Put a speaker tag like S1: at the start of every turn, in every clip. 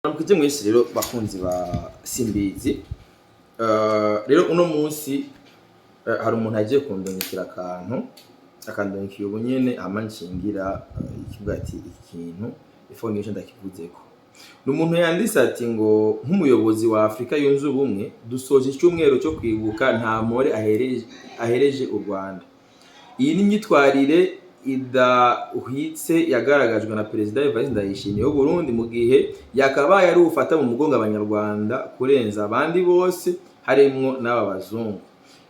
S1: Mukije mwese rero bakunzi ba Simbizi rero uno munsi hari umuntu agiye kundungikira akandungikira ubu nyene amanshingira ikivuga ati ikintu ifongesho ndakivuzeko n'umuntu yanditse ati ngo nk'umuyobozi wa Afrika yunze ubumwe dusoje icyumweru cyo kwibuka nta more ahereje u Rwanda. Iyi ni myitwarire uhitse yagaragajwe na Perezida Evariste Ndayishimiye w'u Burundi mu gihe yakabaye ari ufata mu mugongo abanyarwanda kurenza abandi bose harimo n'aba bazungu.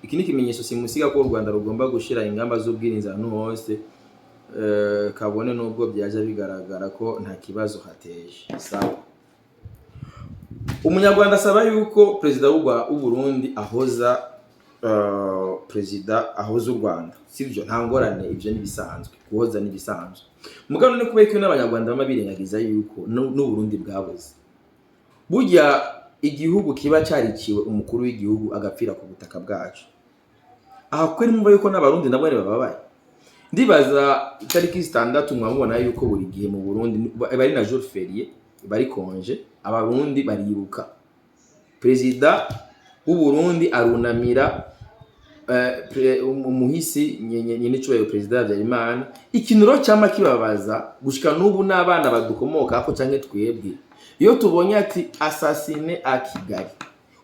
S1: Iki ni kimenyesho simusiga ko u Rwanda rugomba gushira ingamba z'ubwirinzi ahantu hose kabone nubwo byaje bigaragara ko nta kibazo hateje. Sawa. Umunyarwanda asaba yuko Perezida w'u Burundi ahoza Perezida ahoza u Rwanda, sivyo nta ngorane, ivyo nibisanzwe, kuhoza nibisanzwe. Mugano ne kubeka n'abanyarwanda bamabirengagiza yuko n'u Burundi bwaboze. Burya igihugu kiba cyarikiwe umukuru w'igihugu agapfira ku butaka bwacu. Aha kweri mumva yuko n'abarundi nabo bababaye. Ndibaza itariki 6 mwabona yuko buri gihe mu Burundi bari na jour férié, bari konje, abarundi bariruka. Perezida w'u Burundi arunamira umuhisi nyene cyubaye Perezida Habyarimana. Ikinuro cyama kibabaza gushika n'ubu n'abana badukomoka ko canke twebwe iyo tubonye ati assassiné à Kigali.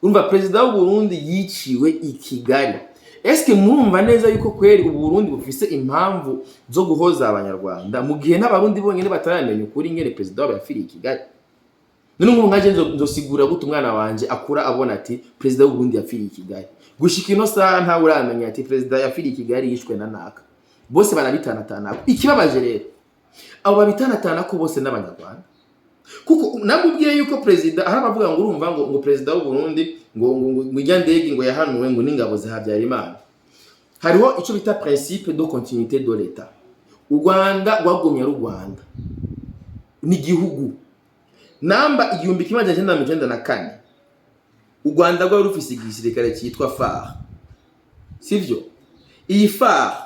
S1: Urumva Perezida w'u Burundi yiciwe i Kigali. Eske murumva neza yuko kweri u Burundi bufise impamvu zo guhoza abanyarwanda mu gihe n'abarundi bonyene bataramenya ukuri ngene Perezida wabo yafiriye i Kigali? None ngo ngaje nzosigura gute umwana wanje akura abona ati Perezida w'u Burundi yafiriye i Kigali? Gushika ino saha nta uramenya ati Perezida yafiriye i Kigali yishwe na naka. Bose barabitanatana. Ikibabaje rero abo babitanatana ko bose n'abanyarwanda. Kuko namubwiye yuko Perezida arabavuga ngo urumva ngo Perezida w'u Burundi ngo ijyandege ngo yahanuwe ngo n'ingabo za Habyarimana. Hariho ico bita principe de continuité de l'État. U Rwanda rwagumye ari u Rwanda ni gihugu namba 1994 u Rwanda rwari rufise igisirikare cyitwa FAR, sivyo? Iyi FAR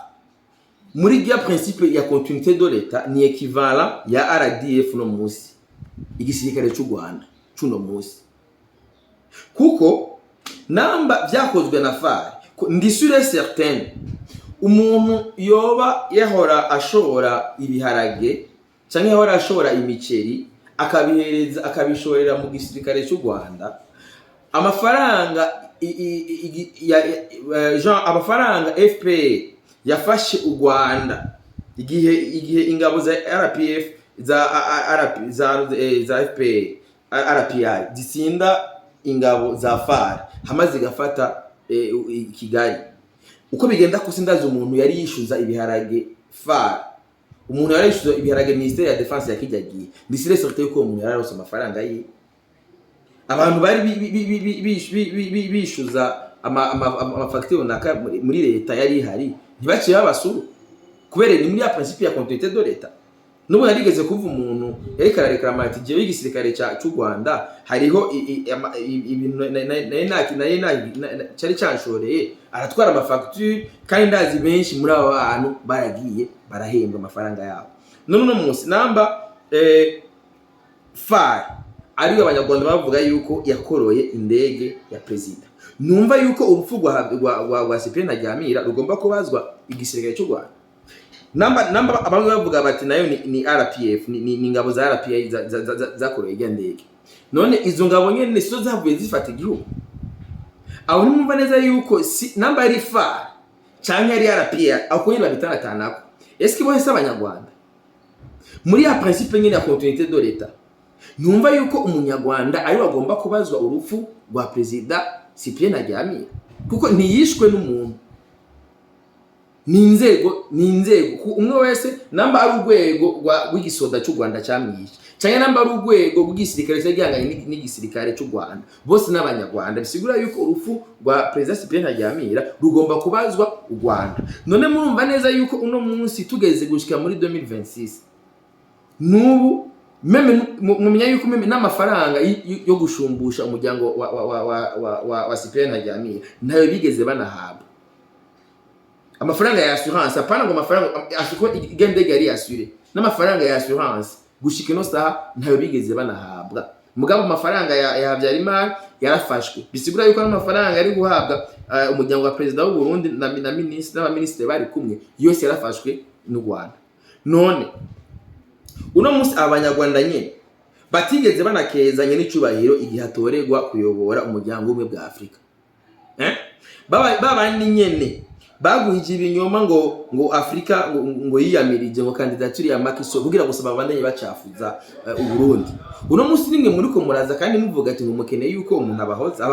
S1: muri giya principe ya continuité de l'État ni equivalent ya RDF no musi igisirikare cy'u Rwanda cuno musi. Kuko namba byakozwe na FAR ndi sûr certain umuntu yoba yahora ashobora ibiharage canke yahora ashobora imiceri akabihereza akabishorera mu gisirikare cy'u Rwanda, amafaranga amafaranga FPR yafashe u Rwanda igihe ingabo za RPF za FPR RPI zisinda ingabo za FAR hamaze gafata Kigali. Uko bigenda kusindaza umuntu yari yishuza ibiharage FAR, umuntu yari yishuza ibiharage Ministère ya Défense yakijyagiye ndisire sorte yuko umuntu yari arose amafaranga ye. Abantu bari bishuza amafacture naka muri leta yari ihari ntibaciye babasuru kubera ni muri ya principe ya continuité de l'État. Nubu yarigeze kuva umuntu yari kararekama ati je w'igisirikare cy'u Rwanda hariho ibintu cyari cyanshoreye aratwara amafacture kandi ndazi benshi muri abo bantu baragiye barahembwa amafaranga yabo. None munsi namba FAR ari abanyarwanda bavuga yuko yakoroye indege ya Perezida. Numva yuko urupfu rwa Cyprien Ntaryamira rugomba kubazwa igisirikare cy'u Rwanda. Namba abamwe bavuga bati nayo ni RPF ni ingabo za RPI zakoroye indege. None izo ngabo nyene sizo zavuye zifata igihugu. Aho nimumva neza yuko namba ari FAR canke ari RPI akoye babitanatanako. Eske bose abanyarwanda muri ya principe nyene ya continuité de l'État numva yuko umunyarwanda ari bagomba kubazwa urupfu rwa Perezida Cyprien Ntaryamira kuko ntiyishwe n'umuntu, ni inzego umwe wese namba ari urwego rw'igisoda cy'u Rwanda cyamwishe cyane namba ari urwego rw'igisirikare cyagihanganye n'igisirikare cy'u Rwanda bose n'abanyarwanda. Bisigura yuko urupfu rwa Perezida Cyprien Ntaryamira rugomba kubazwa u Rwanda. None murumva neza yuko uno munsi tugeze gushika muri 2026 nubu meme mumenya yuko meme n'amafaranga yo gushumbusha umuryango wa Cyprien Ntaryamira ntayo bigeze banahabwa. Amafaranga ya assurance apana ngo amafaranga ashiko igendege yari assuré n'amafaranga ya assurance gushika no saha ntayo bigeze banahabwa. mugabo amafaranga ya Habyarimana yarafashwe, bisigura yuko n'amafaranga ari guhabwa umuryango wa president w'u Burundi na ministre n'abaminisitiri bari kumwe yose yarafashwe n'u Rwanda. None uno munsi abanyarwanda nyene batigeze banakezanye n'icubahiro igihe atoregwa kuyobora umuryango umwe bwa Afrika. Babandi nyene baguhije ibinyoma ngo Afrika ngo yiyamirije ngo kandidaturi ya Macky Sall kugira gusaba abandanye bacafuza u Burundi. Uno munsi nimwe muri ko muraza kandi muvuga ati ngo mukeneye yuko umuntu abahoza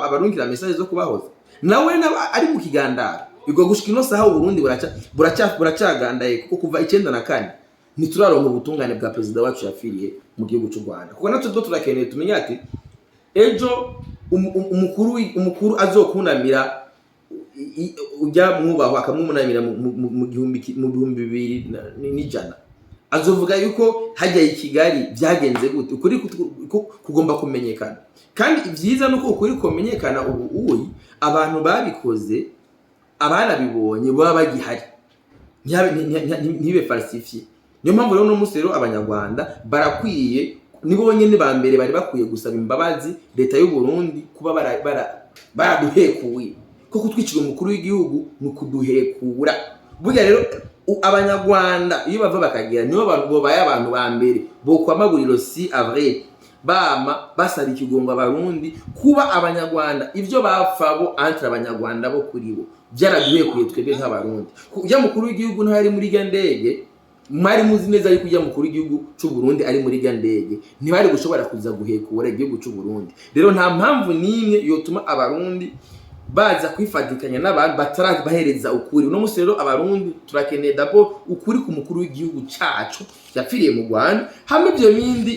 S1: abarungikira message zo kubahoza, nawe ari mu kigandara bigo gushika ino saha u Burundi buracagandaye kuko kuva 94 ntituraronka ubutungane bwa president wacu yafiriye mu gihugu cy'u Rwanda. Kuko natwe turakeneye tumenya ati ejo umukuru azokunamira ujya mwubaho akamumunamira mu 2000 azovuga yuko hajya i Kigali byagenze gute. Ukuri kugomba kumenyekana, kandi ibyiza nuko ukuri kumenyekana ubu abantu babikoze abarabibonye baba bagihari ntibe falsifiye. Niyo mpamvu rero no musero abanyarwanda barakwiye nibo nyene ba mbere bari bakwiye gusaba imbabazi leta y'u Burundi kuba baraduhekuye kuko twicira umukuru w'igihugu nukuduhekura. Burya rero abanyarwanda iyo bava bakagira nibo babaye abantu ba mbere bo kwamaguriro si avril bama basaba ikigongo abarundi kuba abanyarwanda ivyo bafabo entre abanyarwanda bo kuri bo byaraduhekuye twebwe nk'abarundi. Kujya mukuru w'igihugu nta ari muri gandege mwari muzi neza yuko ujya mukuru w'igihugu cy'u Burundi ari muri gandege ntibari gushobora kuza guhekura igihugu cy'u Burundi. Rero nta mpamvu nimwe yotuma abarundi baza kwifatikanya n'abantu batarabahereza ukuri. Uno munsi rero abarundi turakeneye dabo ukuri ku mukuru w'igihugu cyacu yapfiriye mu Rwanda, hamwe ibyo bindi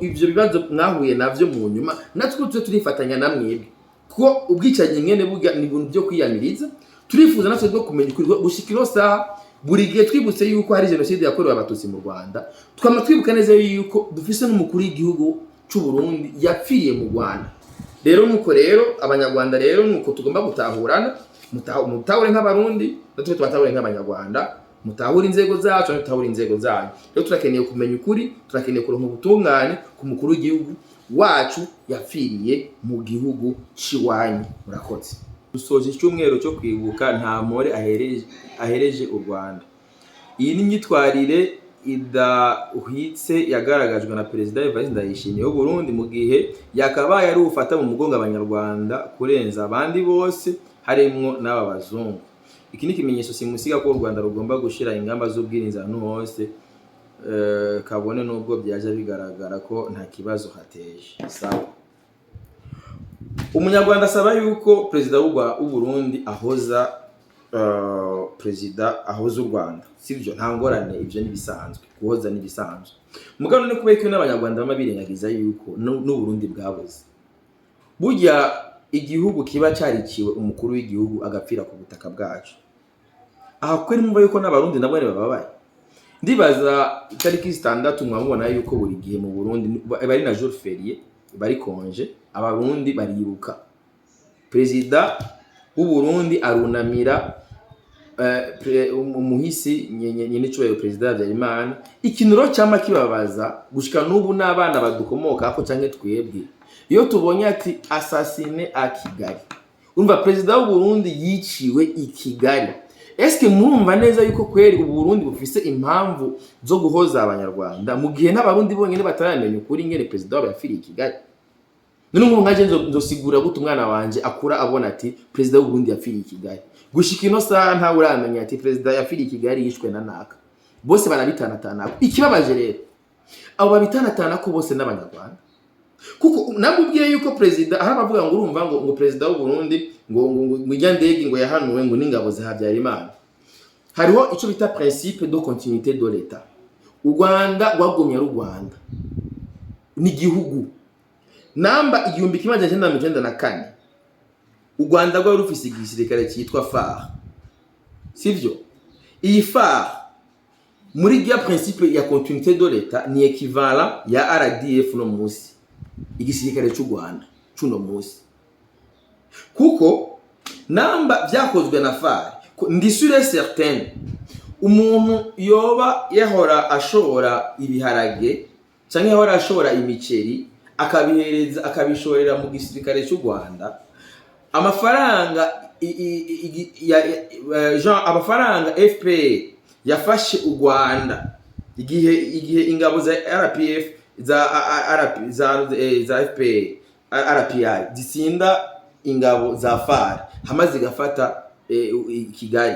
S1: ivyo bibazo mwahuye navyo mu nyuma natwe turifatanya namwebwe kuko ubwicanyi ngene burya ni ibintu byo kwiyamiriza. Turifuza natwe bwo kumenya ukuri gushikiro saha buri gihe twibutse yuko hari genocide yakorewe abatutsi mu Rwanda, twama twibuka neza yuko dufise n'umukuru w'igihugu cy'u Burundi yapfiriye mu Rwanda. Rero nuko rero abanyarwanda rero nuko tugomba gutahurana, mutahure nk'abarundi natwe twatahure nk'abanyarwanda, mutahure inzego zacu natwe inzego zanyu. Rero turakeneye kumenya ukuri, turakeneye kuronka ubutungane ku mukuru w'igihugu wacu yapfiriye mu gihugu ciwanyu. Murakoze. Dusoje icyumweru cyo kwibuka nta mpore ahereje u Rwanda. Iyi ni myitwarire idahwitse yagaragajwe na Perezida Evariste Ndayishimiye w'u Burundi mu gihe yakabaye ari ufata mu mugongo abanyarwanda kurenza abandi bose harimwo n'aba bazungu. Iki ni kimenyetso simusiga ko u Rwanda rugomba gushira ingamba z'ubwirinzi ahantu hose kabone nubwo byaje bigaragara ko nta kibazo hateje. Sawa. Umunyarwanda asaba yuko Perezida w'u Burundi ahoza Perezida ahoza u Rwanda, sivyo nta ngorane, ivyo nibisanzwe, kuhoza nibisanzwe. Mugano ne kubeka n'abanyarwanda bama birengagiza yuko n'u Burundi bwaboze. Burya igihugu kiba cyarikiwe umukuru w'igihugu agapfira ku butaka bwacu. Aha kweri mumva yuko n'abarundi nabo bababaye. Ndibaza itariki 6 mwabona yuko buri gihe mu Burundi bari na jour férié bari konje, abarundi bariruka. Perezida w'u Burundi arunamira umuhisi nyene cy'ubaye Perezida Habyarimana. Ikinuro cyama kibabaza gushika n'ubu n'abana badukomoka ako canke twebwe iyo tubonye ati assassiné à Kigali. Urumva Perezida w'u Burundi yiciwe i Kigali. Eske murumva neza yuko kweri u Burundi bufise impamvu zo guhoza abanyarwanda mu gihe n'abarundi bonyene bataramenya ukuri ngene Perezida wabo yafiriye i Kigali? None ngo ngaje nzosigura gute umwana wanje akura abona ati Perezida w'u Burundi yafiriye i Kigali? Gushika ino saha nta uramenya ati Perezida yafiriye i Kigali yishwe na naka. Bose barabitanatana. Ikibabaje rero abo babitanatana ko bose n'abanyarwanda. Kuko namubwiye yuko Perezida aha bavuga ngo urumva ngo Perezida w'u Burundi ngo ijyandege ngo yahanuwe ngo n'ingabo za Habyarimana. Hariho ico bita principe de continuité de l'État. U Rwanda rwagumye ari u Rwanda ni gihugu namba 1994. U Rwanda rwari rufise igisirikare cyitwa FAR, sivyo? Iyi FAR muri giya principe ya continuité de l'État ni equivalent ya RDF no musi igisirikare cy'u Rwanda cuno musi. Kuko namba byakozwe na FAR ndi sûr et certain umuntu yoba yahora ashobora ibiharage canke yahora ashobora imiceri akabihereza akabishorera mu gisirikare cy'u Rwanda, amafaranga amafaranga FPR yafashe u Rwanda igihe ingabo za RPF za FPR RPI zisinda ingabo za FAR hamaze gafata Kigali.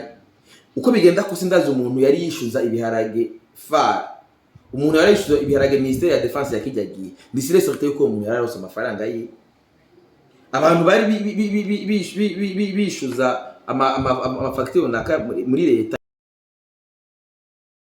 S1: Uko bigenda kusindaza umuntu yari yishuza ibiharage FAR, umuntu yari yishuza ibiharage Ministère ya Défense ya kijyagiye, ndisire sorte yuko umuntu yari arose amafaranga ye. Abantu bari bishuza ama facture naka muri leta